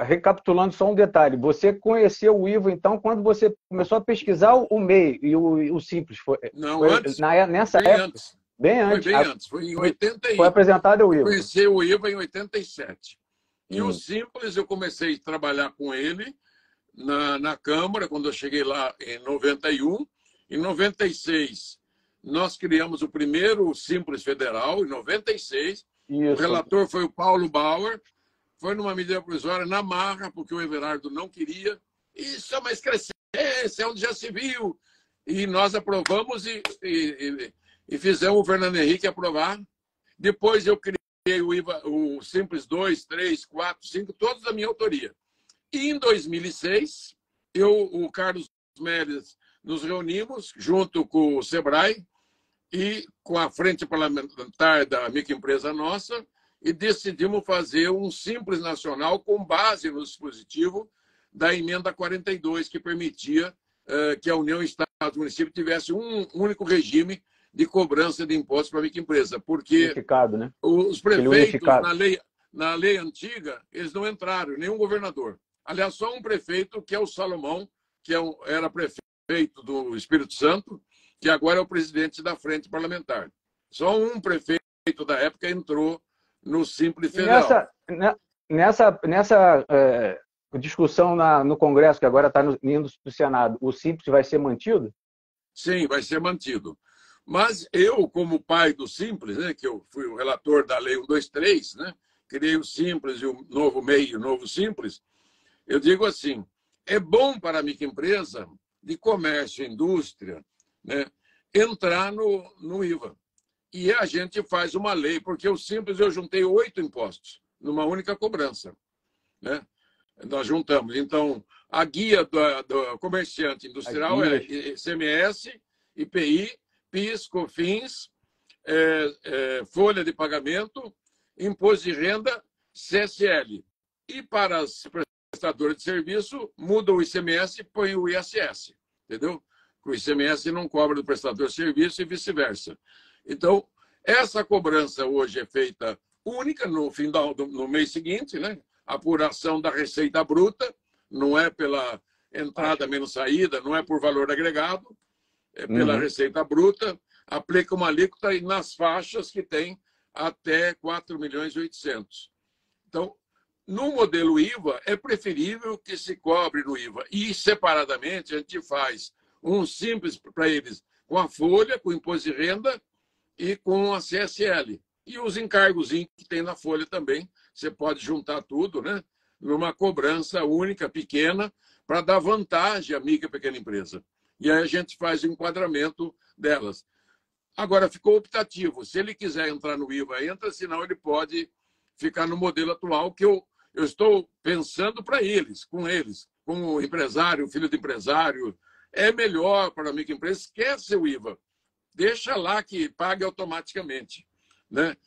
S3: Recapitulando só um detalhe, você conheceu o IVA, então, quando você começou a pesquisar o MEI e o Simples?
S2: Não, antes.
S3: Nessa época?
S2: Antes.
S3: Bem antes.
S2: Foi bem antes, foi em 80.
S3: Foi apresentado o IVA.
S2: Conheci o IVA em 87. E o Simples, eu comecei a trabalhar com ele na Câmara, quando eu cheguei lá em 91. Em 96, nós criamos o primeiro Simples Federal, em 96. Isso. O relator foi o Paulo Bauer. Foi numa medida provisória na marra, porque o Everardo não queria. Isso é uma excrescência, onde já se viu. E nós aprovamos e fizemos o Fernando Henrique aprovar. Depois eu criei o IVA, o Simples 2, 3, 4, 5, todos da minha autoria. E em 2006, o Carlos Mérez, nos reunimos junto com o Sebrae e com a Frente Parlamentar da Microempresa Nossa e decidimos fazer um Simples Nacional com base no dispositivo da Emenda 42, que permitia que a União, Estado e Município tivesse um único regime de cobrança de impostos para a microempresa, porque
S3: né?
S2: Os prefeitos, na lei antiga, eles não entraram, nenhum governador. Aliás, só um prefeito, que é o Salomão, que era prefeito do Espírito Santo, que agora é o presidente da Frente Parlamentar. Só um prefeito da época entrou no Simples Federal.
S3: Nessa discussão no Congresso, que agora está indo para o Senado, o Simples vai ser mantido?
S2: Sim, vai ser mantido. Mas eu, como pai do Simples, né, que eu fui o relator da Lei 123, né, criei o Simples e o novo MEI e o novo Simples, eu digo assim, é bom para a microempresa de comércio e indústria, né, entrar no IVA. E a gente faz uma lei, porque o Simples eu juntei 8 impostos numa única cobrança, né? Nós juntamos. Então, a guia do comerciante industrial é ICMS, IPI, PIS, COFINS, folha de pagamento, imposto de renda, CSL. E para as prestadoras de serviço, muda o ICMS e põe o ISS, entendeu? O ICMS não cobra do prestador de serviço e vice-versa. Então, essa cobrança hoje é feita única no mês seguinte, né? Apuração da receita bruta, não é pela entrada menos saída, não é por valor agregado, é pela receita bruta, aplica uma alíquota e nas faixas que tem até 4.800.000. Então, no modelo IVA, é preferível que se cobre no IVA. E, separadamente, a gente faz um Simples para eles com a folha, com o imposto de renda e com a CSL. E os encargos que tem na folha também, você pode juntar tudo, né? Numa cobrança única, pequena, para dar vantagem à micro e pequena empresa. E aí a gente faz o enquadramento delas. Agora, ficou optativo. Se ele quiser entrar no IVA, entra, senão ele pode ficar no modelo atual, que eu estou pensando para eles, como empresário, filho de empresário. É melhor para a microempresa, esquece o IVA. Deixa lá que pague automaticamente, né?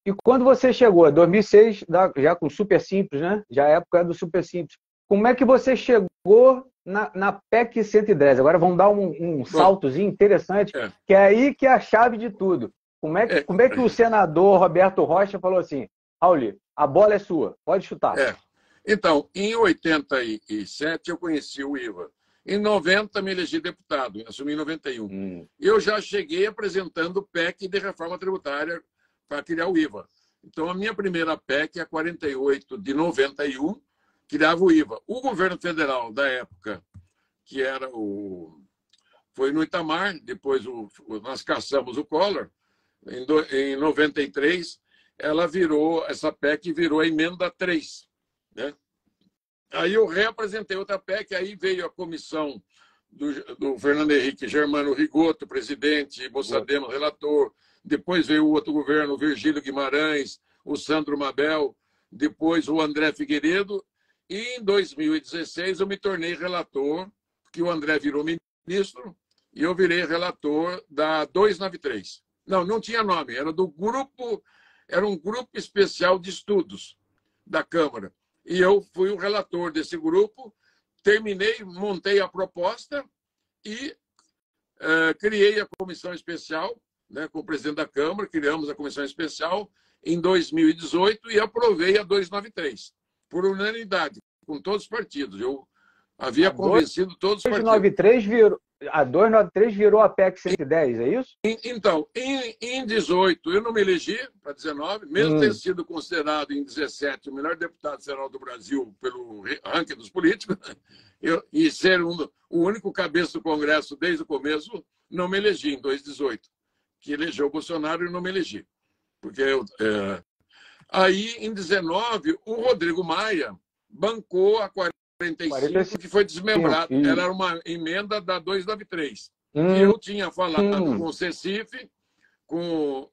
S3: E quando você chegou, em 2006, já com Super Simples, né? Já a época do Super Simples. Como é que você chegou na PEC 110? Agora vamos dar um saltozinho interessante, que é aí que é a chave de tudo. Como é que o senador Roberto Rocha falou assim, Raul, a bola é sua, pode chutar.
S2: Então, em 87 eu conheci o IVA. Em 90 me elegi deputado, assumi em 91. Eu já cheguei apresentando PEC de reforma tributária para criar o IVA. Então, a minha primeira PEC, a 48 de 91, criava o IVA. O governo federal da época, que foi no Itamar, depois nós caçamos o Collor, em 93, essa PEC virou a emenda 3. Né? Aí eu reapresentei outra PEC, aí veio a comissão do Fernando Henrique Germano Rigoto, presidente, Mossadema, relator. Depois veio o outro governo, o Virgílio Guimarães, o Sandro Mabel, depois o André Figueiredo. E em 2016 eu me tornei relator, porque o André virou ministro, e eu virei relator da 293. Não tinha nome, era um grupo especial de estudos da Câmara. E eu fui o relator desse grupo, terminei, montei a proposta e criei a comissão especial, né, com o presidente da Câmara, criamos a comissão especial em 2018 e aprovei a 293, por unanimidade, com todos os partidos. Eu havia convencido todos os partidos.
S3: A 293 virou a PEC 110, é isso?
S2: Então, em 18 eu não me elegi para 19, mesmo ter sido considerado em 17 o melhor deputado federal do Brasil pelo ranking dos políticos, e ser o único cabeça do Congresso desde o começo, não me elegi em 2018, que elegeu o Bolsonaro e não me elegi. Porque aí, em 19, o Rodrigo Maia bancou a 45, que foi desmembrado. Era uma emenda da 293. Que eu tinha falado com o Cecife, com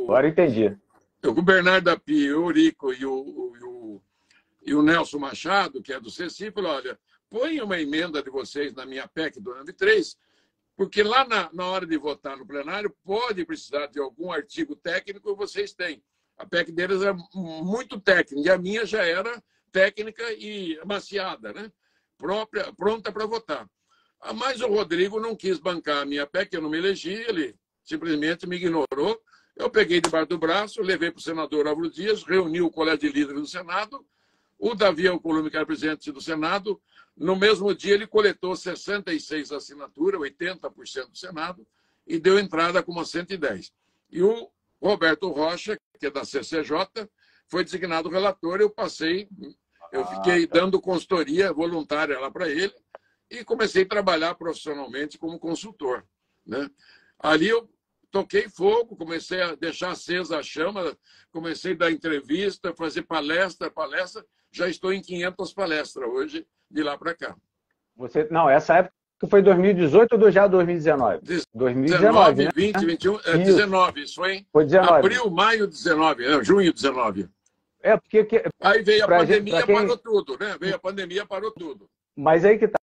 S3: Agora entendi.
S2: Com o Bernardo Api, o Eurico e o Nelson Machado, que é do Cecife, falou: olha, põe uma emenda de vocês na minha PEC 293, porque lá na hora de votar no plenário pode precisar de algum artigo técnico e vocês têm. A PEC deles é muito técnica, e a minha já era técnica e amaciada, né? Pronta para votar. Mas o Rodrigo não quis bancar a minha PEC, eu não me elegi, ele simplesmente me ignorou. Eu peguei debaixo do braço, levei para o senador Álvaro Dias, reuni o colégio de líderes do Senado, o Davi Alcolumbre, que era presidente do Senado. No mesmo dia, ele coletou 66 assinaturas, 80% do Senado, e deu entrada com uma 110. E o Roberto Rocha, que é da CCJ, foi designado relator. Eu fiquei dando consultoria voluntária lá para ele e comecei a trabalhar profissionalmente como consultor. Né? Ali eu toquei fogo, comecei a deixar acesa a chama, comecei a dar entrevista, fazer palestra. Já estou em 500 palestras hoje, de lá para cá.
S3: Não, essa época foi 2018 ou já 2019? 2019, né?
S2: 20, 21, 19, isso foi
S3: 19.
S2: Abril, maio 19, junho 19.
S3: Porque...
S2: Aí veio a pandemia, parou tudo, né? Veio a pandemia, parou tudo.
S3: Mas aí que tá.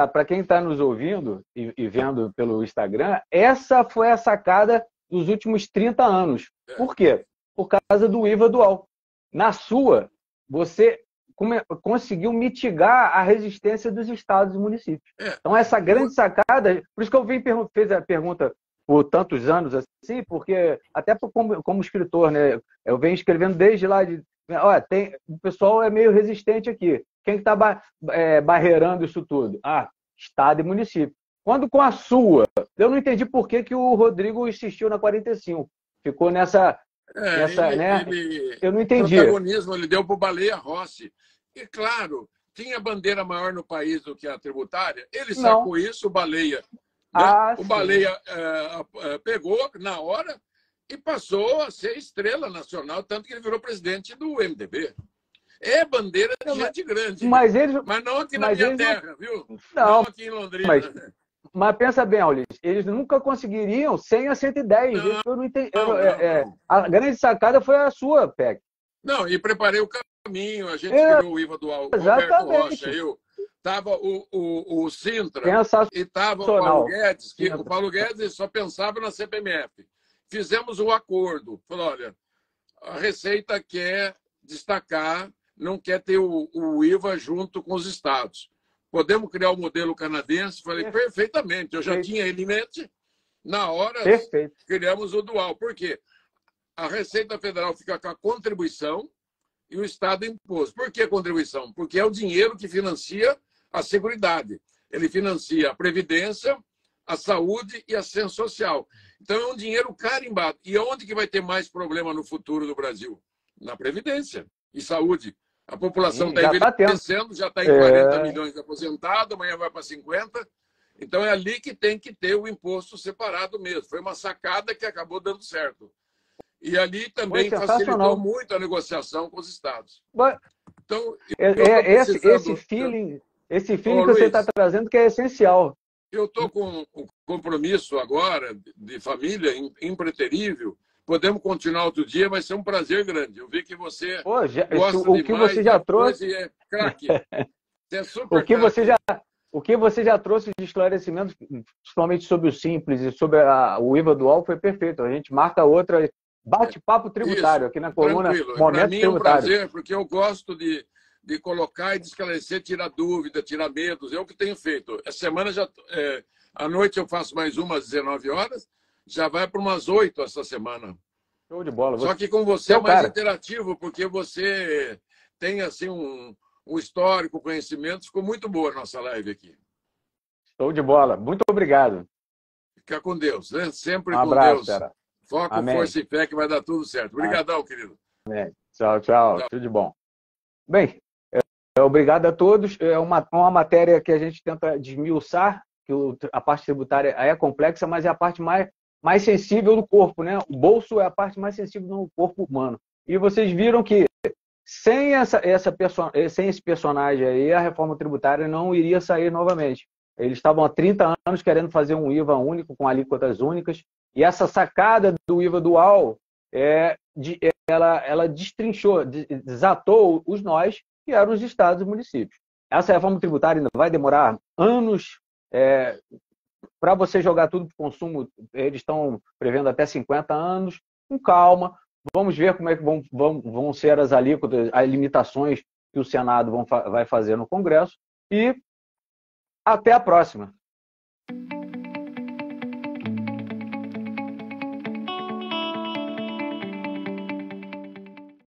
S3: Para quem está nos ouvindo e vendo pelo Instagram, essa foi a sacada dos últimos 30 anos. Por quê? Por causa do IVA dual. Na sua, você conseguiu mitigar a resistência dos estados e municípios. Então, essa grande sacada... Por isso que eu fiz a pergunta por tantos anos assim, porque até como escritor, né? Eu venho escrevendo desde lá de... Olha, o pessoal é meio resistente aqui. Quem está barreirando isso tudo? Estado e município. Quando com a sua, eu não entendi por que o Rodrigo insistiu na 45. Ficou nessa né? Eu não entendi.
S2: O protagonismo ele deu para o Baleia Rossi. E, claro, tinha bandeira maior no país do que a tributária. Ele sacou isso, o Baleia. Né? O Baleia pegou na hora e passou a ser estrela nacional, tanto que ele virou presidente do MDB. É bandeira de gente grande.
S3: Mas
S2: não aqui na minha terra, viu?
S3: Não
S2: aqui em Londrina.
S3: Mas pensa bem, Aulis, eles nunca conseguiriam sem a 110. Eu não entendi. A grande sacada foi a sua, PEC.
S2: Não, e preparei o caminho, a gente criou o IVA dual, o Roberto Rocha, eu. Estava o Sintra e estava o Paulo Guedes, que o Paulo Guedes só pensava na CPMF. Fizemos um acordo. Falou, olha, a Receita quer destacar, não quer ter o IVA junto com os estados. Podemos criar o modelo canadense? Falei, perfeitamente. Eu já tinha ele em mente. Na hora, criamos o dual. Por quê? A Receita Federal fica com a contribuição e o Estado imposto. Por que contribuição? Porque é o dinheiro que financia a Seguridade. Ele financia a Previdência, a Saúde e a Assistência Social. Então, é um dinheiro carimbado. E onde que vai ter mais problema no futuro do Brasil? Na Previdência e Saúde. A população está envelhecendo, já está em 40 milhões de aposentados, amanhã vai para 50. Então é ali que tem que ter o imposto separado mesmo. Foi uma sacada que acabou dando certo. E ali também facilitou muito a negociação com os estados.
S3: Então, esse feeling que você está trazendo que é essencial.
S2: Eu estou com um compromisso agora de família impreterível. Podemos continuar outro dia, vai ser um prazer grande. Eu vi que você gosta
S3: o que você já trouxe
S2: é craque. Você é super
S3: o que você já trouxe de esclarecimentos, principalmente sobre o Simples e sobre o IVA dual, foi perfeito. A gente marca outra bate-papo tributário aqui na coluna
S2: Tranquilo.
S3: Momento
S2: Para mim é um
S3: Tributário.
S2: prazer, porque eu gosto de colocar e de esclarecer, tirar dúvida, tirar medos. É o que tenho feito. Essa semana, à noite, eu faço mais umas 19 horas, já vai para umas 8 essa semana.
S3: Show de bola.
S2: Só que com você é mais interativo, porque você tem assim um histórico, conhecimento. Ficou muito boa a nossa live aqui.
S3: Show de bola. Muito obrigado.
S2: Fica com Deus, né? Sempre
S3: um
S2: com
S3: abraço,
S2: Deus.
S3: Cara.
S2: Foco,
S3: Amém.
S2: força e fé que vai dar tudo certo. Obrigadão, querido.
S3: Amém. Tchau, tchau. Tudo de bom. Bem, obrigado a todos. É uma matéria que a gente tenta desmiuçar, que a parte tributária é complexa, mas é a parte mais sensível do corpo, né? O bolso é a parte mais sensível do corpo humano. E vocês viram que sem esse personagem aí, a reforma tributária não iria sair novamente. Eles estavam há 30 anos querendo fazer um IVA único, com alíquotas únicas, e essa sacada do IVA dual, ela destrinchou, desatou os nós, que eram os estados e municípios. Essa reforma tributária ainda vai demorar anos. Para você jogar tudo para o consumo, eles estão prevendo até 50 anos. Com calma, vamos ver como é que vão ser as alíquotas, as limitações que o Senado vai fazer no Congresso. E até a próxima.